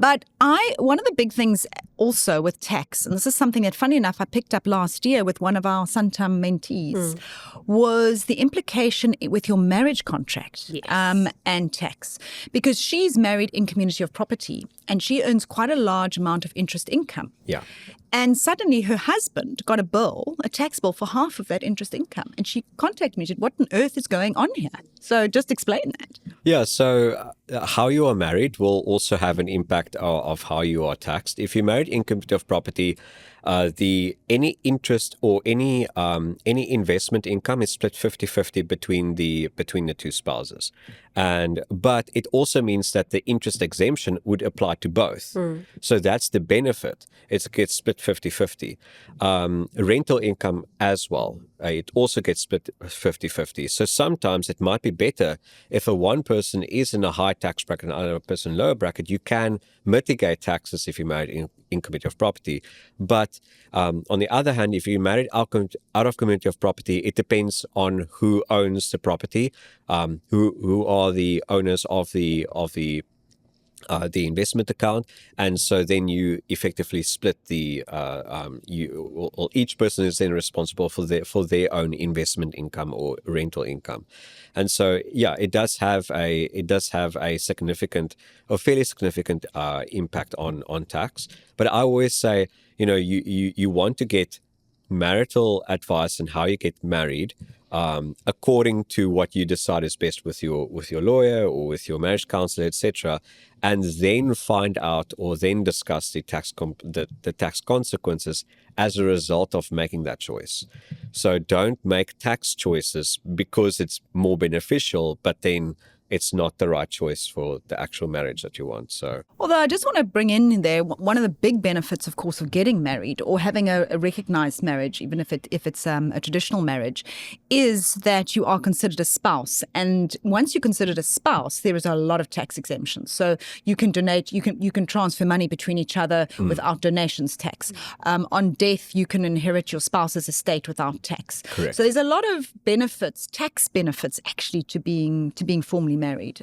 But one of the big things also with tax, and this is something that, funny enough, I picked up last year with one of our Santam mentees, was the implication with your marriage contract and tax. Because she's married in community of property and she earns quite a large amount of interest income. Yeah. And suddenly her husband got a tax bill for half of that interest income. And she contacted me and said, what on earth is going on here? So just explain that. Yeah, so how you are married will also have an impact of how you are taxed. If you're married in community of property, any interest or any investment income is split 50-50 between the two spouses. But it also means that the interest exemption would apply to both. So that's the benefit. It gets split 50-50. Rental income as well. It also gets split 50-50. So sometimes it might be better if one person is in a high tax bracket and another person lower bracket. You can mitigate taxes if you're married in community of property. But on the other hand, if you're married out of community of property, it depends on who owns the property, who are the owners of the investment account, and so then you effectively split each person is then responsible for their own investment income or rental income, and so it does have a significant or fairly significant impact on tax. But I always say, you want to get marital advice on how you get married, according to what you decide is best with your lawyer or with your marriage counselor, etc., and then find out or then discuss the tax consequences as a result of making that choice. So don't make tax choices because it's more beneficial, but then it's not the right choice for the actual marriage that you want. So, although I just want to bring in there one of the big benefits, of course, of getting married or having a recognized marriage, even if it's a traditional marriage, is that you are considered a spouse. And once you're considered a spouse, there is a lot of tax exemptions. So you can donate, you can transfer money between each other without donations tax. On death, you can inherit your spouse's estate without tax. Correct. So there's a lot of benefits, tax benefits, actually, to being formally married.